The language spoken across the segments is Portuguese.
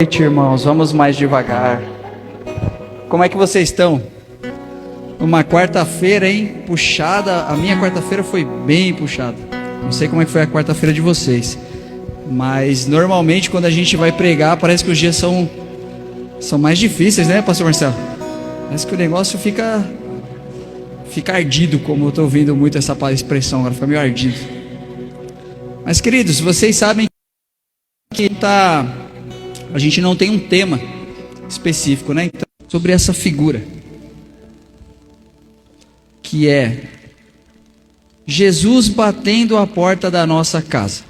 Noite, irmãos, vamos mais devagar. Como é que vocês estão? Uma quarta-feira, hein? Puxada. A minha quarta-feira foi bem puxada. Não sei como é que foi a quarta-feira de vocês, mas normalmente quando a gente vai pregar, parece que os dias são mais difíceis, né, pastor Marcelo? Parece que o negócio fica ardido, como eu estou ouvindo muito essa expressão agora, fica meio ardido. Mas, queridos, vocês sabem que a gente não tem um tema específico, né? Então, sobre essa figura, que é Jesus batendo a porta da nossa casa.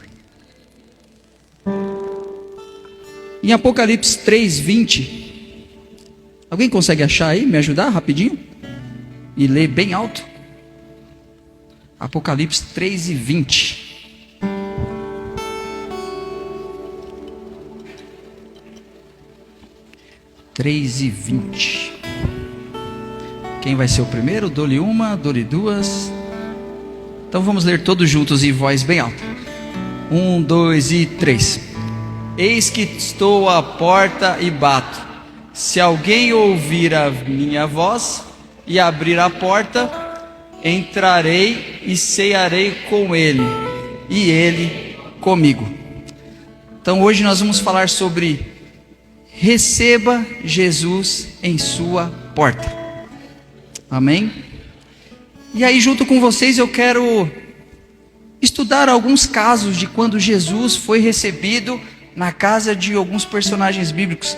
Em Apocalipse 3:20, alguém consegue achar aí? Me ajudar rapidinho? E ler bem alto. Apocalipse 3:20. Quem vai ser o primeiro? Dou-lhe uma, dou-lhe duas. Então vamos ler todos juntos em voz bem alta. 1, 2 e 3. Eis que estou à porta e bato. Se alguém ouvir a minha voz e abrir a porta, entrarei e cearei com ele, e ele comigo. Então hoje nós vamos falar sobre receba Jesus em sua porta. Amém? E aí, junto com vocês, eu quero estudar alguns casos de quando Jesus foi recebido na casa de alguns personagens bíblicos.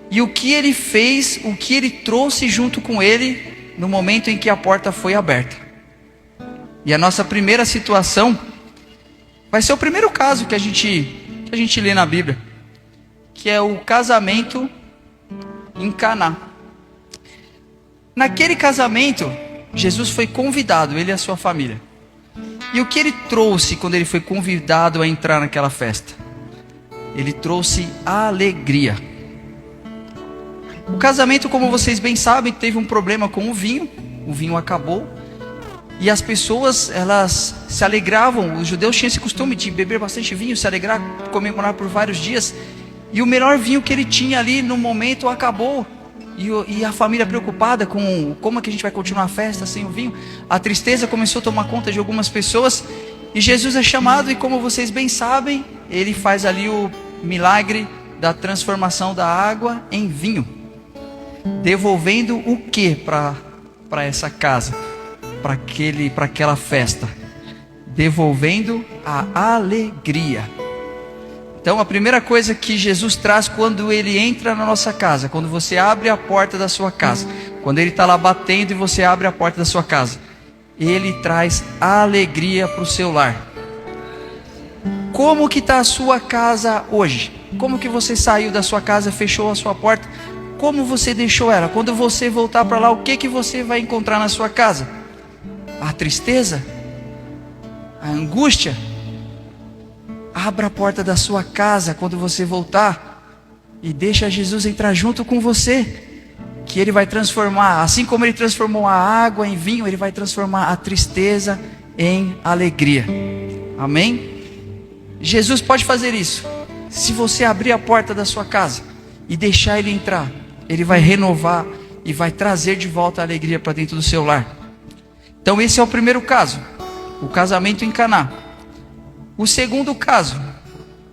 E o que ele fez, o que ele trouxe junto com ele no momento em que a porta foi aberta. E a nossa primeira situação vai ser o primeiro caso que a gente lê na Bíblia, que é o casamento em Caná. Naquele casamento, Jesus foi convidado, ele e a sua família. E o que ele trouxe quando ele foi convidado a entrar naquela festa? Ele trouxe alegria. O casamento, como vocês bem sabem, teve um problema com o vinho acabou. E as pessoas, elas se alegravam, os judeus tinham esse costume de beber bastante vinho, se alegrar, comemorar por vários dias. E o melhor vinho que ele tinha ali no momento acabou. E a família preocupada com como é que a gente vai continuar a festa sem o vinho. A tristeza começou a tomar conta de algumas pessoas. E Jesus é chamado, e como vocês bem sabem, ele faz ali o milagre da transformação da água em vinho. Devolvendo o que para essa casa? Para aquela festa? Devolvendo a alegria. Então a primeira coisa que Jesus traz quando ele entra na nossa casa, quando você abre a porta da sua casa, quando ele está lá batendo e você abre a porta da sua casa, ele traz alegria para o seu lar. Como que está a sua casa hoje? Como que você saiu da sua casa, fechou a sua porta? Como você deixou ela? Quando você voltar para lá, o que você vai encontrar na sua casa? A tristeza? A angústia? Abra a porta da sua casa quando você voltar e deixa Jesus entrar junto com você, que ele vai transformar, assim como ele transformou a água em vinho, ele vai transformar a tristeza em alegria. Amém? Jesus pode fazer isso. Se você abrir a porta da sua casa e deixar ele entrar, ele vai renovar e vai trazer de volta a alegria para dentro do seu lar. Então esse é o primeiro caso, o casamento em Caná. O segundo caso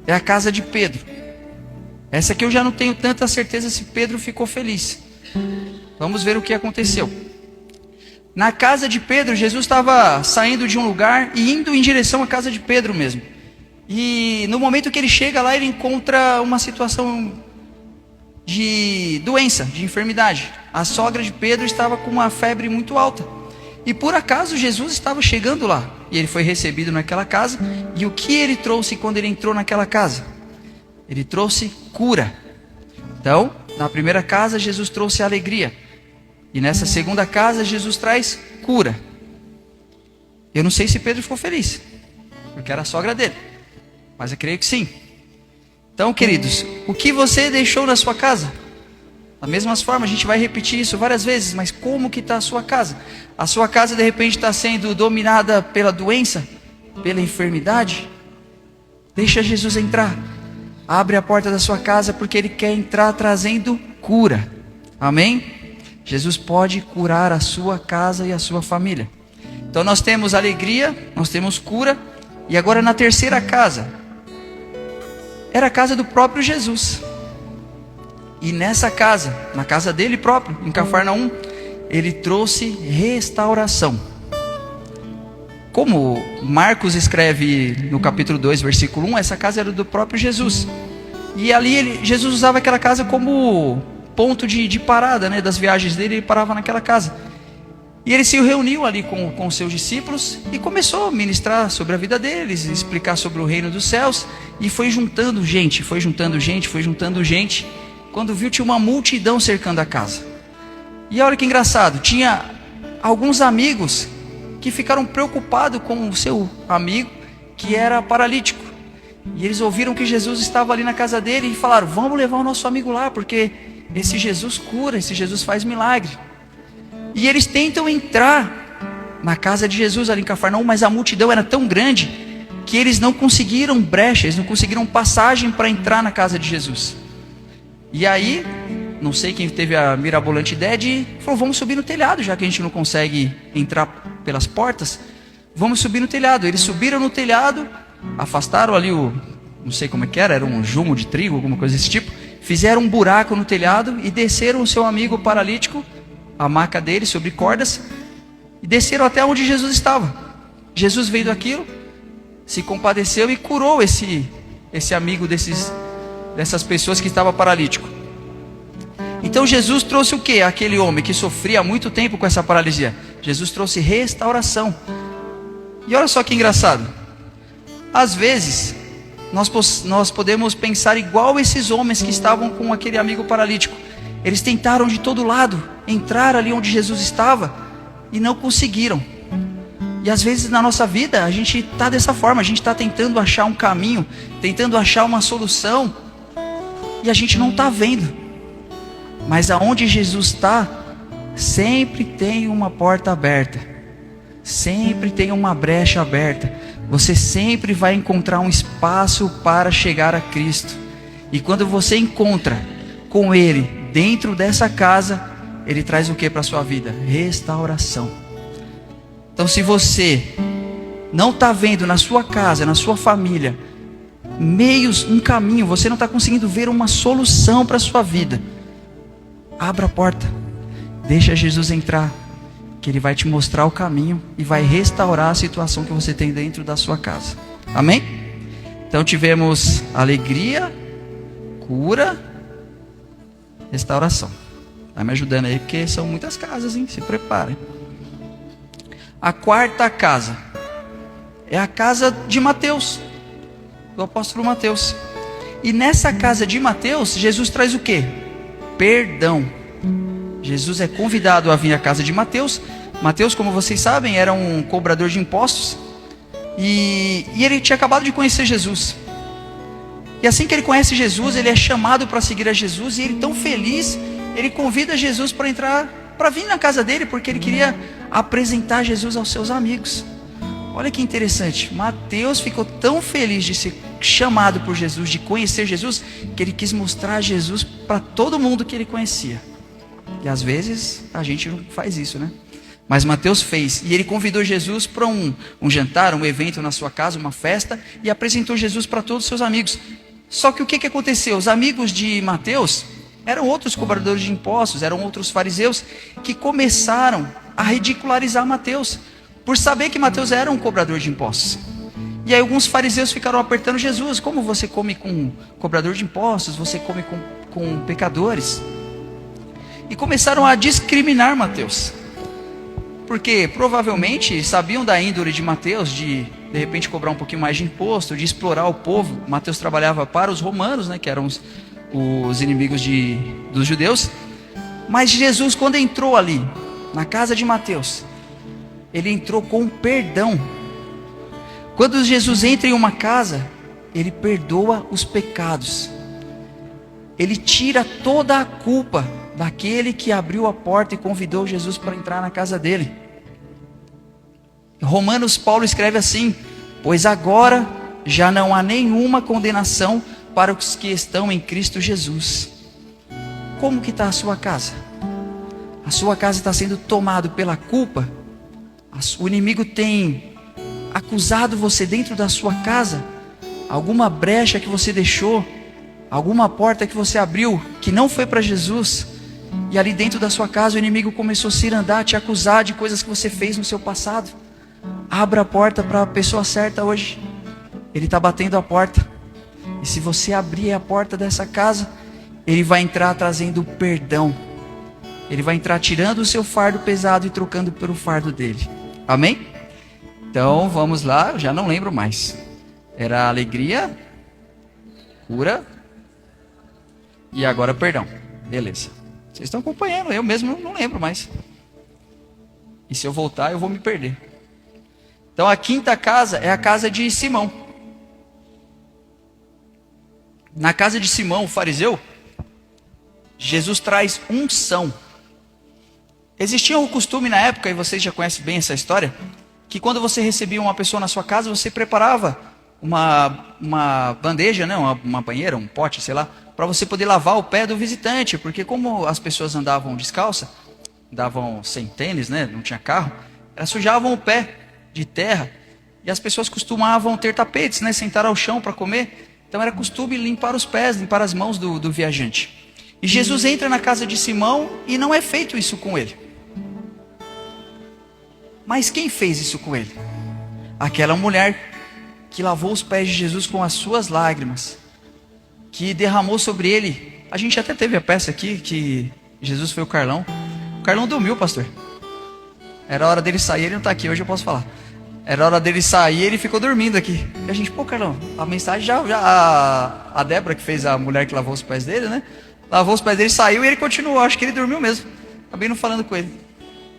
é a casa de Pedro. Essa aqui eu já não tenho tanta certeza se Pedro ficou feliz. Vamos ver o que aconteceu. Na casa de Pedro, Jesus estava saindo de um lugar e indo em direção à casa de Pedro mesmo. E no momento que ele chega lá, ele encontra uma situação de doença, de enfermidade. A sogra de Pedro estava com uma febre muito alta. E por acaso Jesus estava chegando lá. E ele foi recebido naquela casa. E o que ele trouxe quando ele entrou naquela casa? Ele trouxe cura. Então, na primeira casa, Jesus trouxe alegria. E nessa segunda casa, Jesus traz cura. Eu não sei se Pedro ficou feliz, porque era a sogra dele. Mas eu creio que sim. Então, queridos, o que você deixou na sua casa? Da mesma forma, a gente vai repetir isso várias vezes, mas como que está a sua casa? A sua casa de repente está sendo dominada pela doença, pela enfermidade? Deixa Jesus entrar. abre a porta da sua casa porque Ele quer entrar trazendo cura. Amém? Jesus pode curar a sua casa e a sua família. Então nós temos alegria, nós temos cura. E agora na terceira casa, era a casa do próprio Jesus. E nessa casa, na casa dele próprio, em Cafarnaum, Ele trouxe restauração. Como Marcos escreve no capítulo 2, versículo 1, essa casa era do próprio Jesus. E ali Jesus usava aquela casa como ponto de parada, né, das viagens dele. Ele parava naquela casa. E ele se reuniu ali com os seus discípulos e começou a ministrar sobre a vida deles, explicar sobre o reino dos céus. E foi juntando gente, foi juntando gente, foi juntando gente. Quando viu, tinha uma multidão cercando a casa. E olha que engraçado, tinha alguns amigos que ficaram preocupados com o seu amigo, que era paralítico. E eles ouviram que Jesus estava ali na casa dele e falaram: vamos levar o nosso amigo lá, porque esse Jesus cura, esse Jesus faz milagre. E eles tentam entrar na casa de Jesus ali em Cafarnaum, mas a multidão era tão grande que eles não conseguiram brecha, eles não conseguiram passagem para entrar na casa de Jesus. E aí, não sei quem teve a mirabolante ideia de falou: vamos subir no telhado, já que a gente não consegue entrar pelas portas, vamos subir no telhado. Eles subiram no telhado, afastaram ali não sei como é que era um jumo de trigo, alguma coisa desse tipo, fizeram um buraco no telhado e desceram o seu amigo paralítico, a maca dele sobre cordas, e desceram até onde Jesus estava. Jesus veio daquilo, se compadeceu e curou esse amigo dessas pessoas que estava paralítico. Então Jesus trouxe o que? Aquele homem que sofria há muito tempo com essa paralisia. Jesus trouxe restauração. E olha só que engraçado. Às vezes, nós podemos pensar igual esses homens que estavam com aquele amigo paralítico. Eles tentaram de todo lado entrar ali onde Jesus estava e não conseguiram. E às vezes na nossa vida a gente está dessa forma. A gente está tentando achar um caminho, tentando achar uma solução, e a gente não está vendo. Mas aonde Jesus está, sempre tem uma porta aberta, sempre tem uma brecha aberta. Você sempre vai encontrar um espaço para chegar a Cristo. E quando você encontra com Ele dentro dessa casa, Ele traz o que para a sua vida? Restauração. Então, se você não está vendo na sua casa, na sua família, um caminho, você não está conseguindo ver uma solução para a sua vida, abra a porta, deixa Jesus entrar, que Ele vai te mostrar o caminho e vai restaurar a situação que você tem dentro da sua casa. Amém? Então tivemos alegria, cura, restauração. Vai me ajudando aí, porque são muitas casas, hein? Se preparem. A quarta casa é a casa de Mateus, do apóstolo Mateus. E nessa casa de Mateus, Jesus traz o quê? Perdão. Jesus é convidado a vir à casa de Mateus. Mateus, como vocês sabem, era um cobrador de impostos. E ele tinha acabado de conhecer Jesus. E assim que ele conhece Jesus, ele é chamado para seguir a Jesus. E ele, tão feliz, ele convida Jesus para entrar, para vir na casa dele, porque ele queria apresentar Jesus aos seus amigos. Olha que interessante. Mateus ficou tão feliz de ser chamado por Jesus, de conhecer Jesus, que ele quis mostrar Jesus para todo mundo que ele conhecia. E às vezes a gente não faz isso, né? Mas Mateus fez. E ele convidou Jesus para um jantar, um evento na sua casa, uma festa, e apresentou Jesus para todos os seus amigos. Só que o que aconteceu? Os amigos de Mateus eram outros cobradores de impostos, eram outros fariseus, que começaram a ridicularizar Mateus, por saber que Mateus era um cobrador de impostos. E aí alguns fariseus ficaram apertando Jesus: como você come com cobrador de impostos, você come com pecadores? E começaram a discriminar Mateus, porque provavelmente sabiam da índole de Mateus, de repente cobrar um pouquinho mais de imposto, de explorar o povo. Mateus trabalhava para os romanos, né, que eram os inimigos dos judeus. Mas Jesus, quando entrou ali na casa de Mateus, ele entrou com perdão. Quando Jesus entra em uma casa, ele perdoa os pecados, ele tira toda a culpa daquele que abriu a porta e convidou Jesus para entrar na casa dele. Romanos, Paulo escreve assim: pois agora já não há nenhuma condenação para os que estão em Cristo Jesus. Como que está a sua casa? A sua casa está sendo tomada pela culpa? O inimigo tem acusado você dentro da sua casa? Alguma brecha que você deixou? Alguma porta que você abriu que não foi para Jesus? E ali dentro da sua casa o inimigo começou a cirandar, te acusar de coisas que você fez no seu passado. Abra a porta para a pessoa certa hoje. Ele está batendo a porta. E se você abrir a porta dessa casa, ele vai entrar trazendo perdão. Ele vai entrar tirando o seu fardo pesado e trocando pelo fardo dele. Amém? Então vamos lá, eu já não lembro mais. Era alegria, cura e agora perdão. Beleza. Vocês estão acompanhando, eu mesmo não lembro mais. E se eu voltar, eu vou me perder. Então a quinta casa é a casa de Simão. Na casa de Simão, o fariseu, Jesus traz unção. Existia um costume na época, e vocês já conhecem bem essa história, que quando você recebia uma pessoa na sua casa, você preparava uma bandeja, né, uma banheira, um pote, sei lá, para você poder lavar o pé do visitante, porque como as pessoas andavam descalça, andavam sem tênis, né, não tinha carro, elas sujavam o pé de terra, e as pessoas costumavam ter tapetes, né, sentar ao chão para comer. Então era costume limpar os pés, limpar as mãos do viajante. E Jesus entra na casa de Simão e não é feito isso com ele. Mas quem fez isso com ele? Aquela mulher que lavou os pés de Jesus com as suas lágrimas, que derramou sobre ele. A gente até teve a peça aqui, que Jesus foi o Carlão. O Carlão dormiu, pastor. Era hora dele sair, ele não está aqui, hoje eu posso falar. Era hora dele sair, ele ficou dormindo aqui. E a gente, pô, Carlão, a mensagem a Débora, que fez a mulher que lavou os pés dele, né? Lavou os pés dele, saiu e ele continuou. Acho que ele dormiu mesmo. Acabei não falando com ele.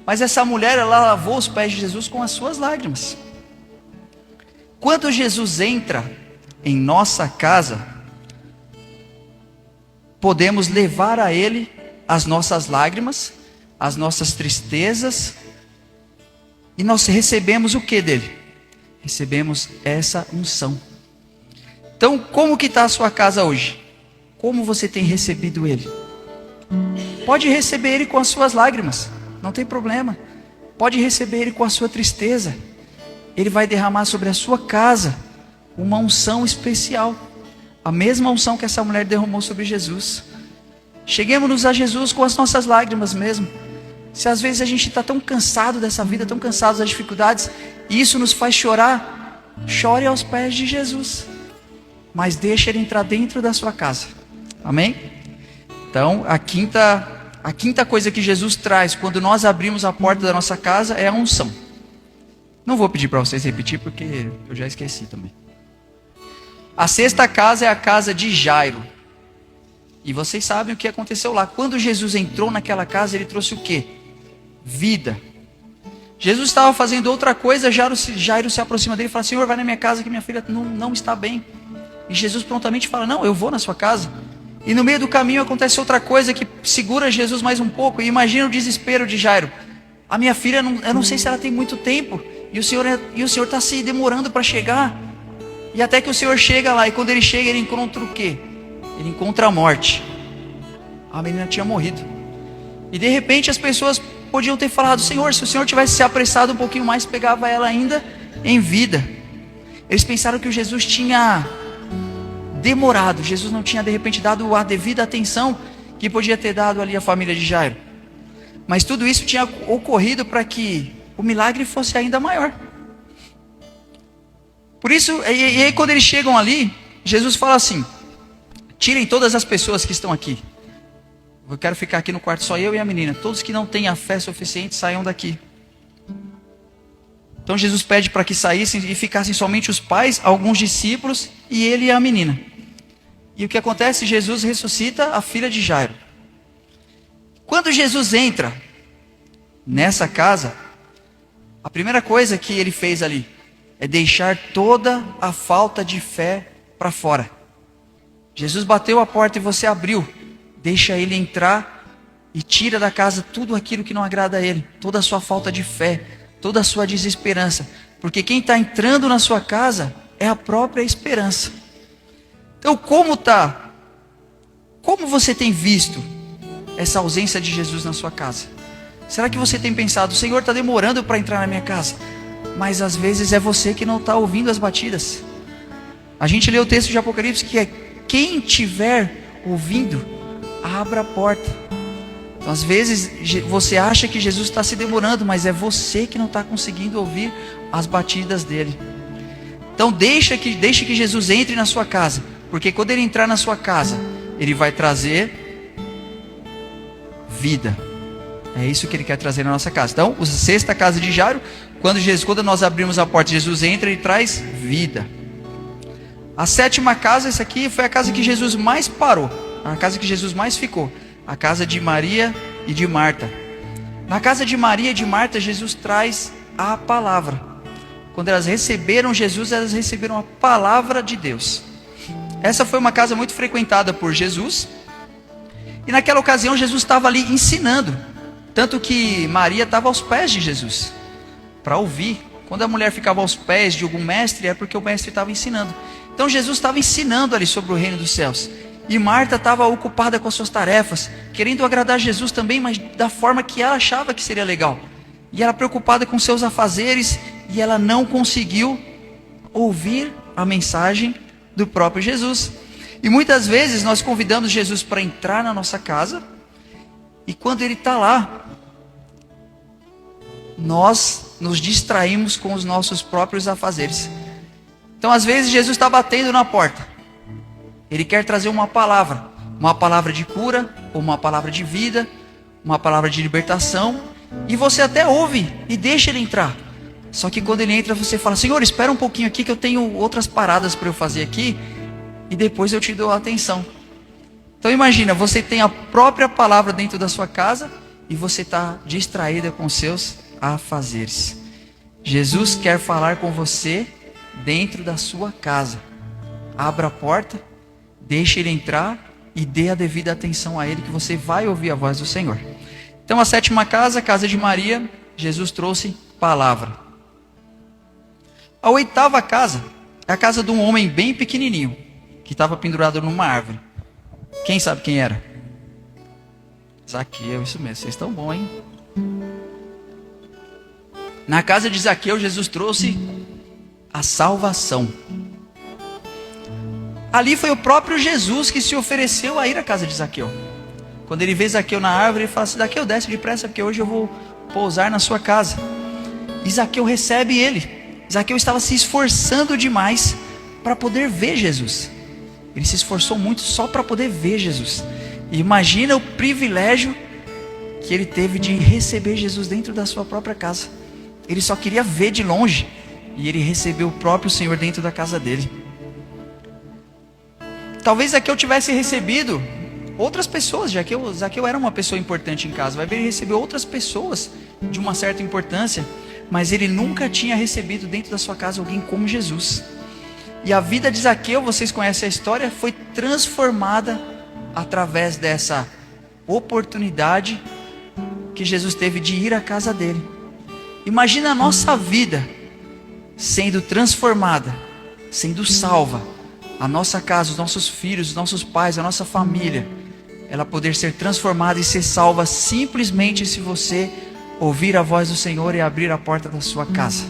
Mas essa mulher, ela lavou os pés de Jesus com as suas lágrimas. Quando Jesus entra em nossa casa, podemos levar a Ele as nossas lágrimas, as nossas tristezas, e nós recebemos o que dele? Recebemos essa unção. Então, como que está a sua casa hoje? Como você tem recebido ele? Pode receber ele com as suas lágrimas, não tem problema. Pode receber ele com a sua tristeza. Ele vai derramar sobre a sua casa uma unção especial. A mesma unção que essa mulher derramou sobre Jesus. Cheguemos a Jesus com as nossas lágrimas mesmo. Se às vezes a gente está tão cansado dessa vida, tão cansado das dificuldades, e isso nos faz chorar, chore aos pés de Jesus. Mas deixe ele entrar dentro da sua casa. Amém? Então, a quinta coisa que Jesus traz quando nós abrimos a porta da nossa casa é a unção. Não vou pedir para vocês repetir, porque eu já esqueci também. A sexta casa é a casa de Jairo. E vocês sabem o que aconteceu lá. Quando Jesus entrou naquela casa, ele trouxe o quê? Vida. Jesus estava fazendo outra coisa, Jairo se aproxima dele e fala: Senhor, vai na minha casa que minha filha não está bem. E Jesus prontamente fala: não, eu vou na sua casa. E no meio do caminho acontece outra coisa que segura Jesus mais um pouco. E imagina o desespero de Jairo. A minha filha, eu não sei se ela tem muito tempo. E o Senhor está se demorando para chegar. E até que o Senhor chega lá. E quando ele chega, ele encontra o quê? Ele encontra a morte. A menina tinha morrido. E de repente as pessoas podiam ter falado: Senhor, se o Senhor tivesse se apressado um pouquinho mais, pegava ela ainda em vida. Eles pensaram que o Jesus tinha demorado. Jesus não tinha de repente dado a devida atenção que podia ter dado ali à família de Jairo. Mas tudo isso tinha ocorrido para que o milagre fosse ainda maior. Por isso, e aí quando eles chegam ali, Jesus fala assim: tirem todas as pessoas que estão aqui. Eu quero ficar aqui no quarto, só eu e a menina. Todos que não têm a fé suficiente, saiam daqui. Então Jesus pede para que saíssem e ficassem somente os pais, alguns discípulos e ele e a menina. E o que acontece? Jesus ressuscita a filha de Jairo. Quando Jesus entra nessa casa, a primeira coisa que ele fez ali é deixar toda a falta de fé para fora. Jesus bateu a porta e você abriu. Deixa ele entrar e tira da casa tudo aquilo que não agrada a ele. Toda a sua falta de fé, toda a sua desesperança. Porque quem está entrando na sua casa é a própria esperança. Então, como tá? Como você tem visto essa ausência de Jesus na sua casa? Será que você tem pensado, o Senhor está demorando para entrar na minha casa? Mas às vezes é você que não está ouvindo as batidas. A gente lê o texto de Apocalipse que é: quem tiver ouvindo, abra a porta. Então, às vezes você acha que Jesus está se demorando, mas é você que não está conseguindo ouvir as batidas dele. Então deixe que Jesus entre na sua casa, porque quando ele entrar na sua casa, ele vai trazer vida. É isso que ele quer trazer na nossa casa. Então, a sexta casa de Jairo, quando nós abrimos a porta, Jesus entra e traz vida. A sétima casa, essa aqui foi a casa que Jesus mais parou, a casa que Jesus mais ficou, a casa de Maria e de Marta. Na casa de Maria e de Marta, Jesus traz a palavra. Quando elas receberam Jesus, elas receberam a palavra de Deus. Essa foi uma casa muito frequentada por Jesus. E naquela ocasião, Jesus estava ali ensinando. Tanto que Maria estava aos pés de Jesus, para ouvir. Quando a mulher ficava aos pés de algum mestre, é porque o mestre estava ensinando. Então Jesus estava ensinando ali sobre o reino dos céus. E Marta estava ocupada com as suas tarefas, querendo agradar Jesus também, mas da forma que ela achava que seria legal. E ela preocupada com seus afazeres, e ela não conseguiu ouvir a mensagem do próprio Jesus. E muitas vezes nós convidamos Jesus para entrar na nossa casa, e quando ele está lá, nós nos distraímos com os nossos próprios afazeres. Então às vezes Jesus está batendo na porta. Ele quer trazer uma palavra de cura, ou uma palavra de vida, uma palavra de libertação. E você até ouve e deixa ele entrar. Só que quando ele entra, você fala: Senhor, espera um pouquinho aqui que eu tenho outras paradas para eu fazer aqui, e depois eu te dou a atenção. Então imagina, você tem a própria palavra dentro da sua casa e você está distraída com seus afazeres. Jesus quer falar com você dentro da sua casa. Abra a porta, deixe ele entrar e dê a devida atenção a ele, que você vai ouvir a voz do Senhor. Então a sétima casa, a casa de Maria, Jesus trouxe palavra. A oitava casa é a casa de um homem bem pequenininho, que estava pendurado numa árvore. Quem sabe quem era? Zaqueu, isso mesmo, vocês estão bons, hein? Na casa de Zaqueu, Jesus trouxe a salvação. Ali foi o próprio Jesus que se ofereceu a ir à casa de Zaqueu. Quando ele vê Zaqueu na árvore, ele fala assim: Zaqueu, desce depressa, porque hoje eu vou pousar na sua casa. E Zaqueu recebe ele. Zaqueu estava se esforçando demais para poder ver Jesus. Ele se esforçou muito só para poder ver Jesus. E imagina o privilégio que ele teve de receber Jesus dentro da sua própria casa. Ele só queria ver de longe, e ele recebeu o próprio Senhor dentro da casa dele. Talvez Zaqueu tivesse recebido outras pessoas. Zaqueu era uma pessoa importante em casa. Vai ver, ele recebeu outras pessoas de uma certa importância, mas ele nunca tinha recebido dentro da sua casa alguém como Jesus. E a vida de Zaqueu, vocês conhecem a história, foi transformada através dessa oportunidade que Jesus teve de ir à casa dele. Imagina a nossa vida sendo transformada, sendo salva. A nossa casa, os nossos filhos, os nossos pais, a nossa família, ela poder ser transformada e ser salva simplesmente se você ouvir a voz do Senhor e abrir a porta da sua casa.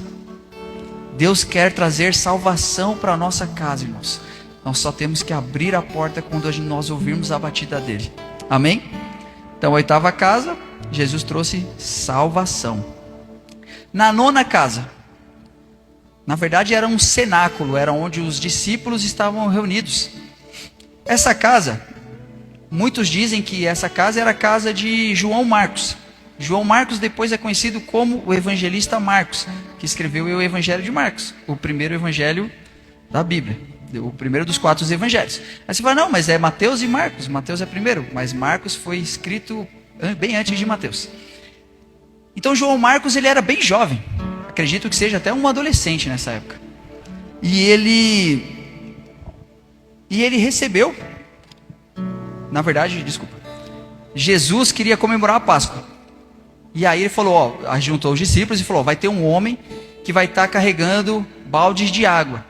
Deus quer trazer salvação para a nossa casa, irmãos. Nós só temos que abrir a porta quando nós ouvirmos a batida dele. Amém? Então, a oitava casa, Jesus trouxe salvação. Na nona casa, na verdade era um cenáculo, era onde os discípulos estavam reunidos. Essa casa, muitos dizem que essa casa era a casa de João Marcos. João Marcos depois é conhecido como o evangelista Marcos, que escreveu o Evangelho de Marcos, o primeiro evangelho da Bíblia, o primeiro dos 4 evangelhos. Aí você fala: não, mas é Mateus e Marcos. Mateus é primeiro, mas Marcos foi escrito bem antes de Mateus. Então João Marcos, ele era bem jovem, acredito que seja até um adolescente nessa época. E ele recebeu, na verdade, Jesus queria comemorar a Páscoa. E aí ele falou, juntou os discípulos e falou: vai ter um homem que vai estar carregando baldes de água.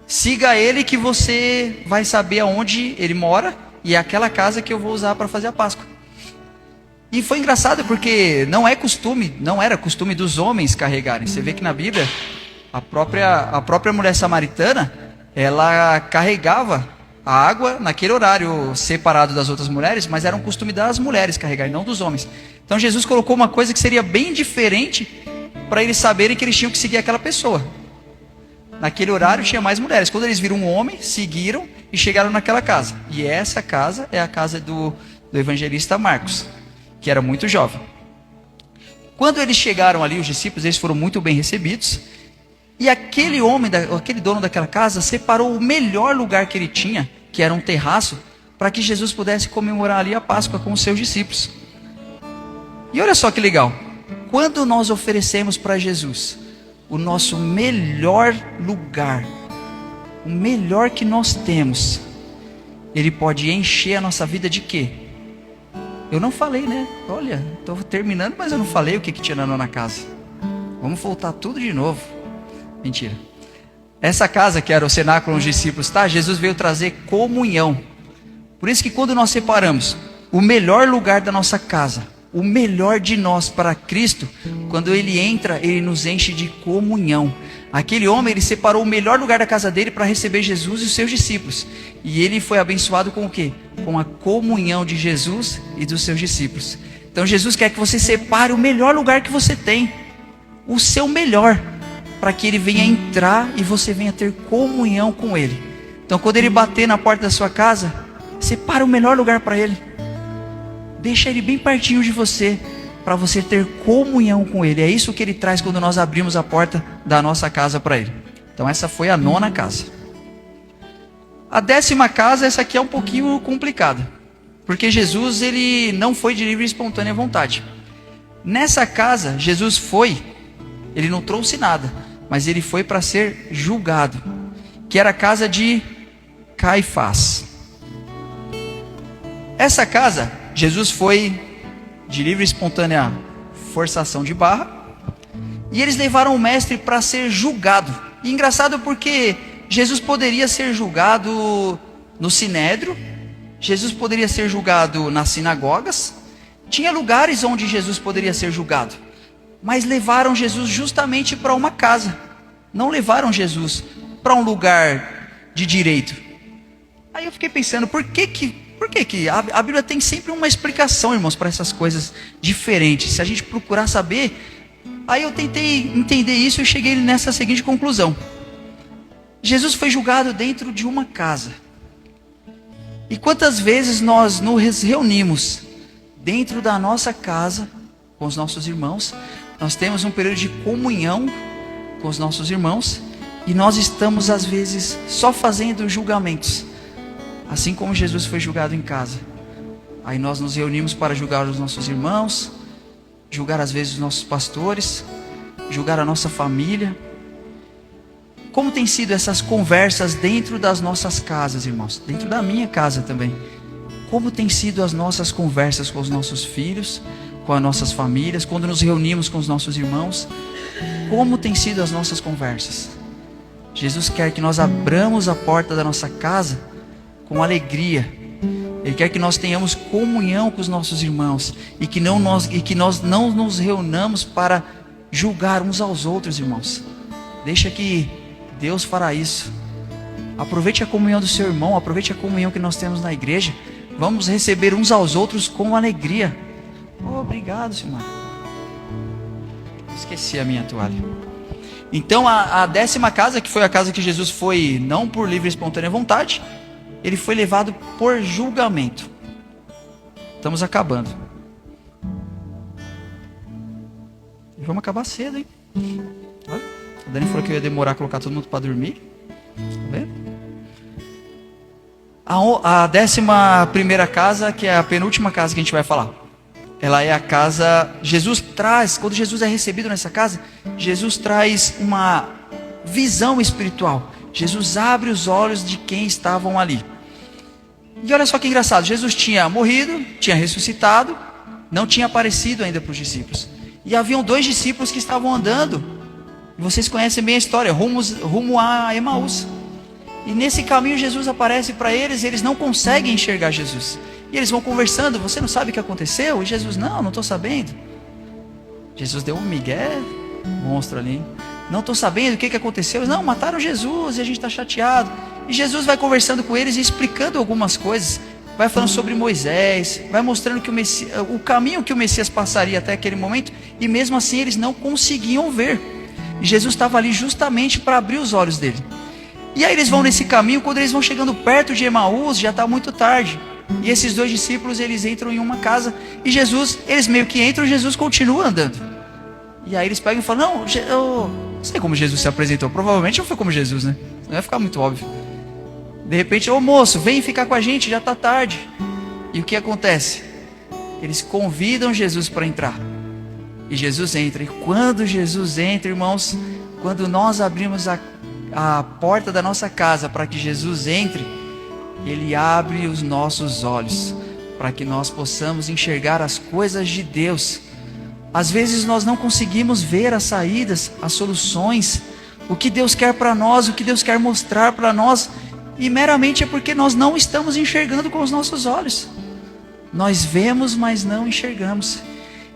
siga ele que você vai saber aonde ele mora, e é aquela casa que eu vou usar para fazer a Páscoa. E foi engraçado porque não era costume dos homens carregarem. Você vê que na Bíblia, a própria mulher samaritana, ela carregava a água naquele horário separado das outras mulheres, mas era um costume das mulheres carregarem, não dos homens. Então Jesus colocou uma coisa que seria bem diferente para eles saberem que eles tinham que seguir aquela pessoa. Naquele horário tinha mais mulheres. Quando eles viram um homem, seguiram e chegaram naquela casa. E essa casa é a casa do evangelista Marcos, que era muito jovem. Quando eles chegaram ali, os discípulos, eles foram muito bem recebidos. E aquele homem, aquele dono daquela casa, separou o melhor lugar que ele tinha, que era um terraço, para que Jesus pudesse comemorar ali a Páscoa com os seus discípulos. E olha só que legal. Quando nós oferecemos para Jesus o nosso melhor lugar, o melhor que nós temos, Ele pode encher a nossa vida de quê? Eu não falei, né? Olha, estou terminando, mas eu não falei o que tinha na nona casa. Vamos voltar tudo de novo. Mentira. Essa casa que era o cenáculo onde os discípulos estavam, Jesus veio trazer comunhão. Por isso que quando nós separamos o melhor lugar da nossa casa, o melhor de nós para Cristo, quando Ele entra, Ele nos enche de comunhão. Aquele homem, ele separou o melhor lugar da casa dele para receber Jesus e os seus discípulos. E ele foi abençoado com o quê? Com a comunhão de Jesus e dos seus discípulos. Então Jesus quer que você separe o melhor lugar que você tem, o seu melhor, para que Ele venha entrar e você venha ter comunhão com Ele. Então quando Ele bater na porta da sua casa, separa o melhor lugar para Ele. Deixa Ele bem pertinho de você, para você ter comunhão com Ele. É isso que Ele traz quando nós abrimos a porta da nossa casa para Ele. Então essa foi a nona casa. A 10ª casa, essa aqui é um pouquinho complicada, porque Jesus, Ele não foi de livre e espontânea vontade. Nessa casa, Jesus foi, Ele não trouxe nada, mas Ele foi para ser julgado, que era a casa de Caifás. Essa casa, Jesus foi de livre e espontânea forçação de barra, e eles levaram o mestre para ser julgado. E engraçado porque Jesus poderia ser julgado no sinédrio, Jesus poderia ser julgado nas sinagogas, tinha lugares onde Jesus poderia ser julgado, mas levaram Jesus justamente para uma casa, não levaram Jesus para um lugar de direito. Aí eu fiquei pensando, por que a Bíblia tem sempre uma explicação, irmãos, para essas coisas diferentes? Se a gente procurar saber, aí eu tentei entender isso e cheguei nessa seguinte conclusão. Jesus foi julgado dentro de uma casa. E quantas vezes nós nos reunimos dentro da nossa casa com os nossos irmãos, nós temos um período de comunhão com os nossos irmãos, e nós estamos às vezes só fazendo julgamentos, assim como Jesus foi julgado em casa. Aí nós nos reunimos para julgar os nossos irmãos, julgar às vezes os nossos pastores, julgar a nossa família. Como tem sido essas conversas dentro das nossas casas, irmãos? Dentro da minha casa também. Como tem sido as nossas conversas com os nossos filhos, com as nossas famílias, quando nos reunimos com os nossos irmãos? Como tem sido as nossas conversas? Jesus quer que nós abramos a porta da nossa casa com alegria. Ele quer que nós tenhamos comunhão com os nossos irmãos, e que nós não nos reunamos para julgar uns aos outros, irmãos. Deixa que Deus fará isso. Aproveite a comunhão do seu irmão, aproveite a comunhão que nós temos na igreja. Vamos receber uns aos outros com alegria. Obrigado, Senhor. Esqueci a minha toalha. Então a 10ª casa, que foi a casa que Jesus foi não por livre e espontânea vontade, Ele foi levado por julgamento. Estamos acabando. E vamos acabar cedo, hein? Olha, a Dani falou que eu ia demorar a colocar todo mundo para dormir. Tá vendo? A 11ª casa, que é a penúltima casa que a gente vai falar, ela é a casa, Jesus traz, quando Jesus é recebido nessa casa, Jesus traz uma visão espiritual. Jesus abre os olhos de quem estavam ali. E olha só que engraçado, Jesus tinha morrido, tinha ressuscitado, não tinha aparecido ainda para os discípulos. E haviam 2 discípulos que estavam andando, e vocês conhecem bem a história, rumo a Emaús. E nesse caminho Jesus aparece para eles, e eles não conseguem enxergar Jesus. E eles vão conversando, você não sabe o que aconteceu? E Jesus, não estou sabendo. Jesus deu um migué, monstro ali. Não estou sabendo o que aconteceu. Não, mataram Jesus e a gente está chateado. E Jesus vai conversando com eles e explicando algumas coisas. Vai falando sobre Moisés, vai mostrando que o caminho que o Messias passaria até aquele momento. E mesmo assim eles não conseguiam ver. E Jesus estava ali justamente para abrir os olhos dele. E aí eles vão nesse caminho, quando eles vão chegando perto de Emaús, já está muito tarde. E esses dois discípulos, eles entram em uma casa. E Jesus, eles meio que entram e Jesus continua andando. E aí eles pegam e falam, não, eu não sei como Jesus se apresentou. Provavelmente não foi como Jesus, né? Não vai ficar muito óbvio. De repente, ô moço, vem ficar com a gente, já está tarde. E o que acontece? Eles convidam Jesus para entrar. E Jesus entra. E quando Jesus entra, irmãos, quando nós abrimos a porta da nossa casa para que Jesus entre, Ele abre os nossos olhos para que nós possamos enxergar as coisas de Deus. Às vezes nós não conseguimos ver as saídas, as soluções, o que Deus quer para nós, o que Deus quer mostrar para nós, e meramente é porque nós não estamos enxergando com os nossos olhos. Nós vemos, mas não enxergamos.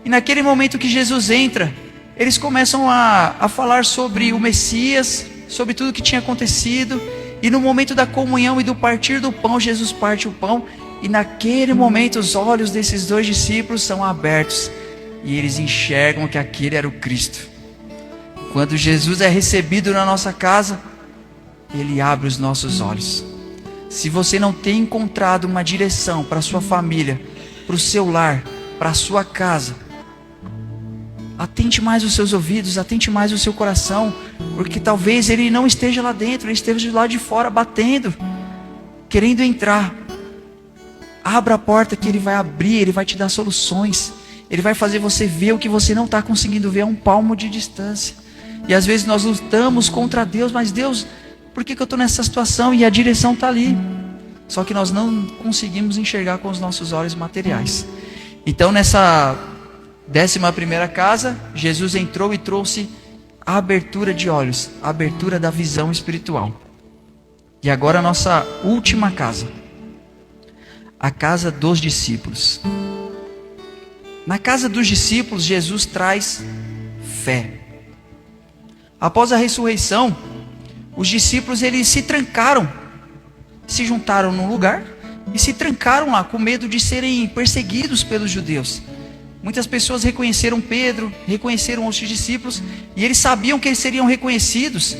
E naquele momento que Jesus entra, eles começam a falar sobre o Messias, sobre tudo que tinha acontecido. E no momento da comunhão e do partir do pão, Jesus parte o pão. E naquele momento os olhos desses dois discípulos são abertos. E eles enxergam que aquele era o Cristo. Quando Jesus é recebido na nossa casa, Ele abre os nossos olhos. Se você não tem encontrado uma direção para a sua família, para o seu lar, para a sua casa, atente mais os seus ouvidos, atente mais o seu coração, porque talvez ele não esteja lá dentro, ele esteja lá de fora batendo, querendo entrar. Abra a porta que ele vai abrir, ele vai te dar soluções, ele vai fazer você ver o que você não está conseguindo ver a um palmo de distância. E às vezes nós lutamos contra Deus, mas Deus, por que eu estou nessa situação? E a direção está ali, só que nós não conseguimos enxergar com os nossos olhos materiais. Então nessa 11ª casa, Jesus entrou e trouxe a abertura de olhos, a abertura da visão espiritual. E agora a nossa última casa, a casa dos discípulos. Na casa dos discípulos, Jesus traz fé. Após a ressurreição, os discípulos eles se trancaram, se juntaram num lugar e se trancaram lá com medo de serem perseguidos pelos judeus. Muitas pessoas reconheceram Pedro, reconheceram outros discípulos, e eles sabiam que eles seriam reconhecidos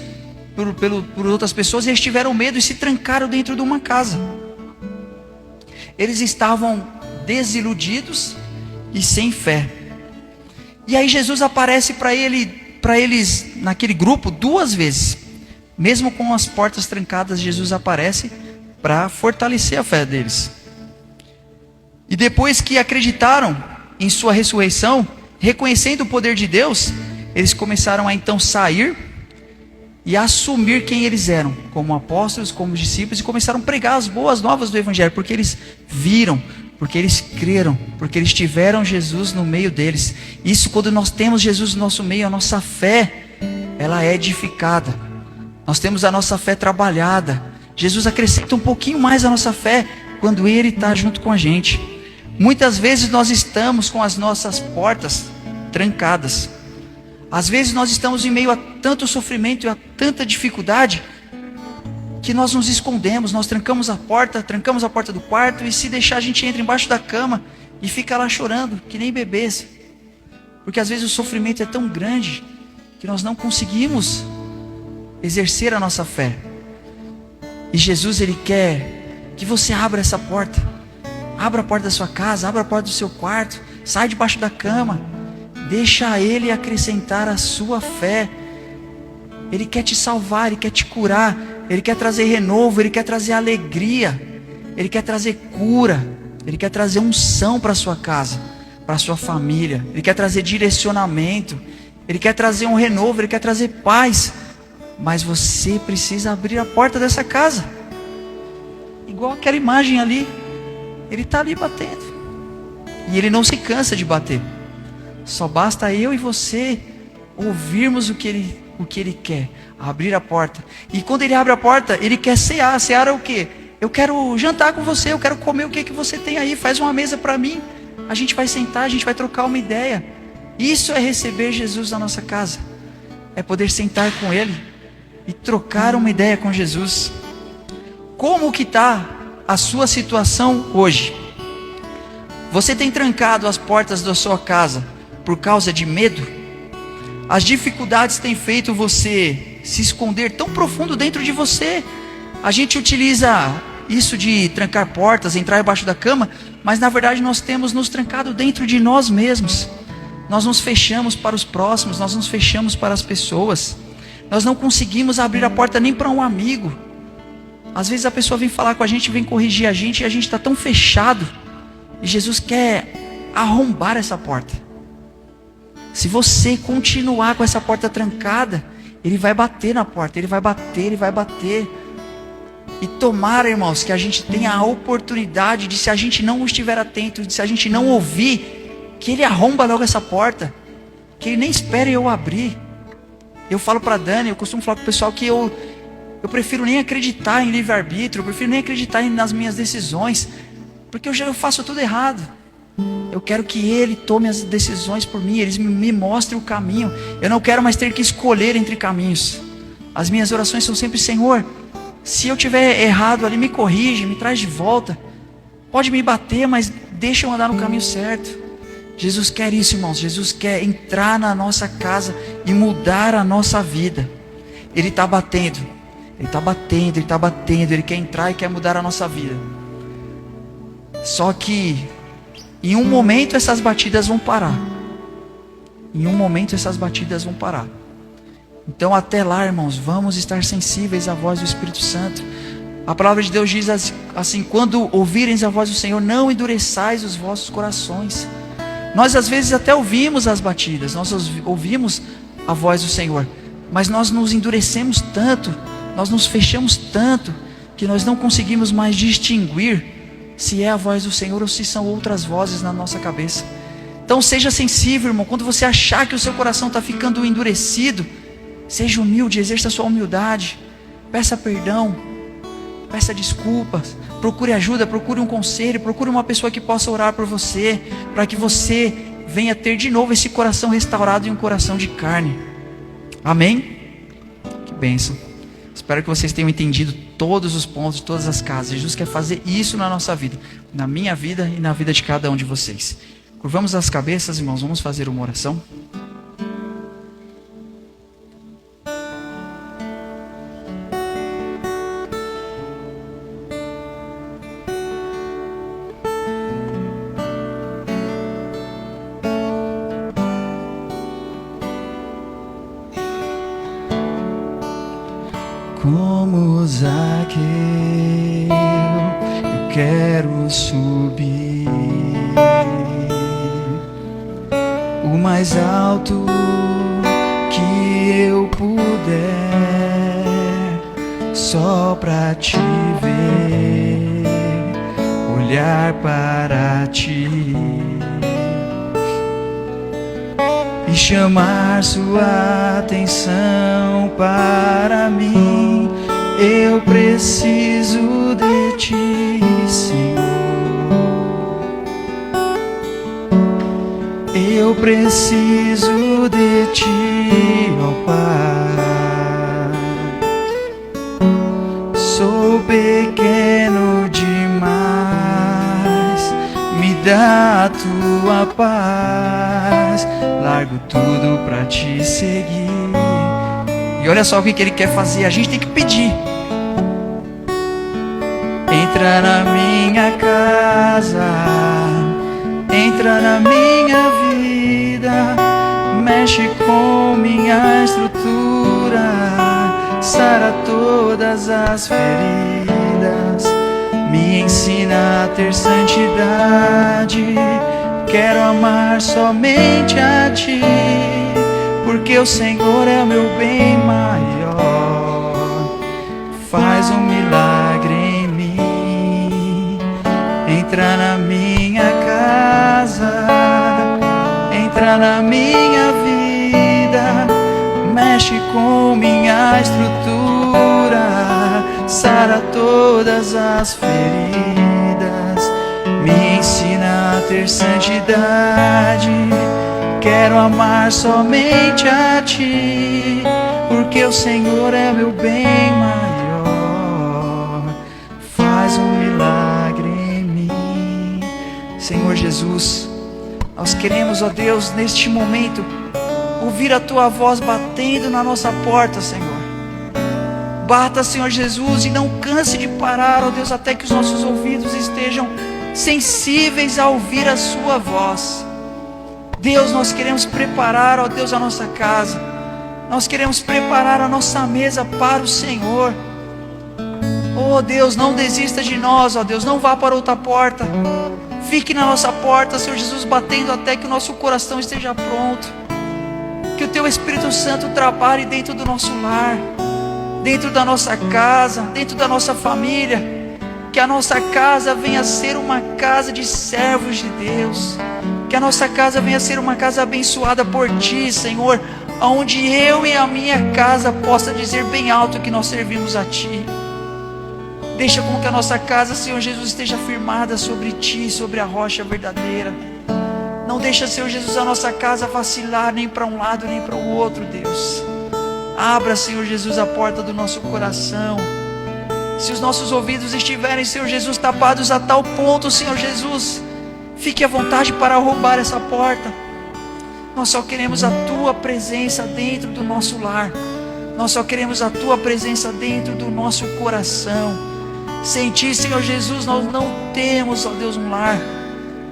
por outras pessoas, e eles tiveram medo e se trancaram dentro de uma casa. Eles estavam desiludidos e sem fé. E aí Jesus aparece para eles naquele grupo 2 vezes. Mesmo com as portas trancadas, Jesus aparece para fortalecer a fé deles. E depois que acreditaram em sua ressurreição, reconhecendo o poder de Deus, eles começaram a então sair e assumir quem eles eram, como apóstolos, como discípulos, e começaram a pregar as boas novas do Evangelho, porque eles viram, porque eles creram, porque eles tiveram Jesus no meio deles. Isso, quando nós temos Jesus no nosso meio, a nossa fé, ela é edificada. Nós temos a nossa fé trabalhada. Jesus acrescenta um pouquinho mais a nossa fé quando Ele está junto com a gente. Muitas vezes nós estamos com as nossas portas trancadas. Às vezes nós estamos em meio a tanto sofrimento e a tanta dificuldade que nós nos escondemos, nós trancamos a porta do quarto, e se deixar a gente entra embaixo da cama e fica lá chorando, que nem bebês. Porque às vezes o sofrimento é tão grande que nós não conseguimos exercer a nossa fé. E Jesus, Ele quer que você abra essa porta. Abra a porta da sua casa, abra a porta do seu quarto, sai debaixo da cama, deixa Ele acrescentar a sua fé. Ele quer te salvar, Ele quer te curar, Ele quer trazer renovo, Ele quer trazer alegria, Ele quer trazer cura, Ele quer trazer unção para a sua casa, para a sua família, Ele quer trazer direcionamento, Ele quer trazer um renovo, Ele quer trazer paz. Mas você precisa abrir a porta dessa casa. Igual aquela imagem ali, Ele está ali batendo, e Ele não se cansa de bater. Só basta eu e você ouvirmos o que Ele o que Ele quer? Abrir a porta. E quando Ele abre a porta, Ele quer cear. Cear é o quê? Eu quero jantar com você, eu quero comer o que você tem aí. Faz uma mesa para mim. A gente vai sentar, a gente vai trocar uma ideia. Isso é receber Jesus na nossa casa. É poder sentar com Ele e trocar uma ideia com Jesus. Como que está a sua situação hoje? Você tem trancado as portas da sua casa por causa de medo? As dificuldades têm feito você se esconder tão profundo dentro de você. A gente utiliza isso de trancar portas, entrar embaixo da cama, mas na verdade nós temos nos trancado dentro de nós mesmos. Nós nos fechamos para os próximos, nós nos fechamos para as pessoas. Nós não conseguimos abrir a porta nem para um amigo. Às vezes a pessoa vem falar com a gente, vem corrigir a gente, e a gente está tão fechado. E Jesus quer arrombar essa porta. Se você continuar com essa porta trancada, Ele vai bater na porta, Ele vai bater, Ele vai bater. E tomara, irmãos, que a gente tenha a oportunidade de, se a gente não estiver atento, se a gente não ouvir, que Ele arromba logo essa porta, que Ele nem espere eu abrir. Eu falo para Dani, eu costumo falar com o pessoal que eu prefiro nem acreditar em livre-arbítrio, eu prefiro nem acreditar nas minhas decisões, porque eu faço tudo errado. Eu quero que Ele tome as decisões por mim, Ele me mostre o caminho. Eu não quero mais ter que escolher entre caminhos. As minhas orações são sempre: Senhor, se eu tiver errado ali, me corrige, me traz de volta. Pode me bater, mas deixa eu andar no caminho certo. Jesus quer isso, irmãos. Jesus quer entrar na nossa casa e mudar a nossa vida. Ele está batendo, Ele está batendo, Ele está batendo. Ele quer entrar e quer mudar a nossa vida. Só que em um momento essas batidas vão parar. Em um momento essas batidas vão parar. Então até lá, irmãos, vamos estar sensíveis à voz do Espírito Santo. A palavra de Deus diz assim: quando ouvirem a voz do Senhor, não endureçais os vossos corações. Nós às vezes até ouvimos as batidas, nós ouvimos a voz do Senhor, mas nós nos endurecemos tanto, nós nos fechamos tanto, que nós não conseguimos mais distinguir se é a voz do Senhor ou se são outras vozes na nossa cabeça. Então seja sensível, irmão. Quando você achar que o seu coração está ficando endurecido, seja humilde, exerça a sua humildade, peça perdão, peça desculpas, procure ajuda, procure um conselho, procure uma pessoa que possa orar por você, para que você venha ter de novo esse coração restaurado e um coração de carne. Amém? Que bênção. Espero que vocês tenham entendido todos os pontos de todas as casas. Jesus quer fazer isso na nossa vida, na minha vida e na vida de cada um de vocês. Curvamos as cabeças, irmãos, vamos fazer uma oração. Como Zaqueu, eu quero subir o mais alto que eu puder, só pra te ver, olhar para ti e chamar sua atenção para mim. Eu preciso de ti, Senhor. Eu preciso de ti, ó Pai. Sou pequeno demais, me dá a tua paz. Largo tudo pra te seguir. E olha só o que Ele quer fazer. A gente tem que pedir. Entra na minha casa, entra na minha vida, mexe com minha estrutura, sara todas as feridas, me ensina a ter santidade. Quero amar somente a ti, porque o Senhor é o meu bem maior. Faz um milagre em mim. Entra na minha casa, entra na minha vida, mexe mexe com minha estrutura, sara todas as feridas, me ensina a ter santidade. Quero amar somente a Ti, porque o Senhor é meu bem maior. Faz um milagre em mim, Senhor Jesus. Nós queremos, ó Deus, neste momento, ouvir a Tua voz batendo na nossa porta, Senhor. Bata, Senhor Jesus, e não canse de parar, ó Deus, até que os nossos ouvidos estejam sensíveis a ouvir a Sua voz. Deus, nós queremos preparar, ó Deus, a nossa casa. Nós queremos preparar a nossa mesa para o Senhor. Oh Deus, não desista de nós, ó Deus, não vá para outra porta. Fique na nossa porta, Senhor Jesus, batendo até que o nosso coração esteja pronto. Que o Teu Espírito Santo trabalhe dentro do nosso lar, dentro da nossa casa, dentro da nossa família. Que a nossa casa venha a ser uma casa de servos de Deus. Que a nossa casa venha a ser uma casa abençoada por Ti, Senhor, onde eu e a minha casa possa dizer bem alto que nós servimos a Ti. Deixa com que a nossa casa, Senhor Jesus, esteja firmada sobre Ti, sobre a rocha verdadeira. Não deixa, Senhor Jesus, a nossa casa vacilar nem para um lado nem para o outro, Deus. Abra, Senhor Jesus, a porta do nosso coração. Se os nossos ouvidos estiverem, Senhor Jesus, tapados a tal ponto, Senhor Jesus, fique à vontade para roubar essa porta. Nós só queremos a Tua presença dentro do nosso lar. Nós só queremos a Tua presença dentro do nosso coração. Sem Ti, Senhor Jesus, nós não temos, ó Deus, um lar.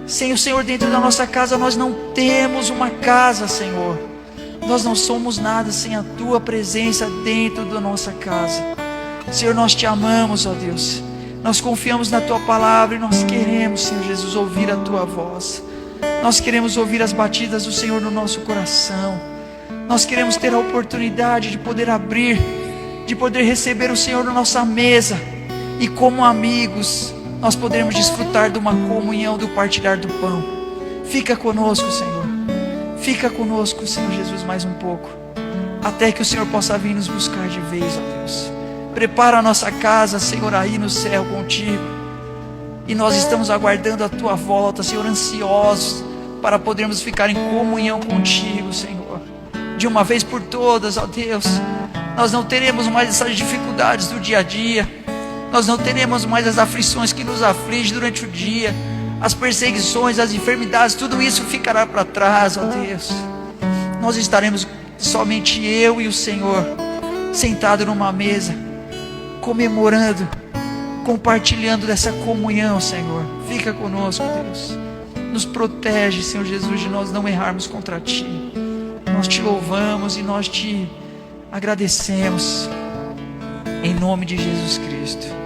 Sem o Senhor dentro da nossa casa, nós não temos uma casa, Senhor. Nós não somos nada sem a Tua presença dentro da nossa casa. Senhor, nós Te amamos, ó Deus. Nós confiamos na Tua palavra e nós queremos, Senhor Jesus, ouvir a Tua voz. Nós queremos ouvir as batidas do Senhor no nosso coração. Nós queremos ter a oportunidade de poder abrir, de poder receber o Senhor na nossa mesa. E como amigos, nós podermos desfrutar de uma comunhão, do partilhar do pão. Fica conosco, Senhor. Fica conosco, Senhor Jesus, mais um pouco. Até que o Senhor possa vir nos buscar de vez, ó Deus. Prepara a nossa casa, Senhor, aí no céu contigo. E nós estamos aguardando a Tua volta, Senhor, ansiosos para podermos ficar em comunhão contigo, Senhor. De uma vez por todas, ó Deus. Nós não teremos mais essas dificuldades do dia a dia. Nós não teremos mais as aflições que nos afligem durante o dia. As perseguições, as enfermidades, tudo isso ficará para trás, ó Deus. Nós estaremos somente eu e o Senhor, sentado numa mesa, comemorando, compartilhando dessa comunhão, Senhor. Fica conosco, Deus. Nos protege, Senhor Jesus, de nós não errarmos contra Ti. Nós Te louvamos e nós Te agradecemos. Em nome de Jesus Cristo.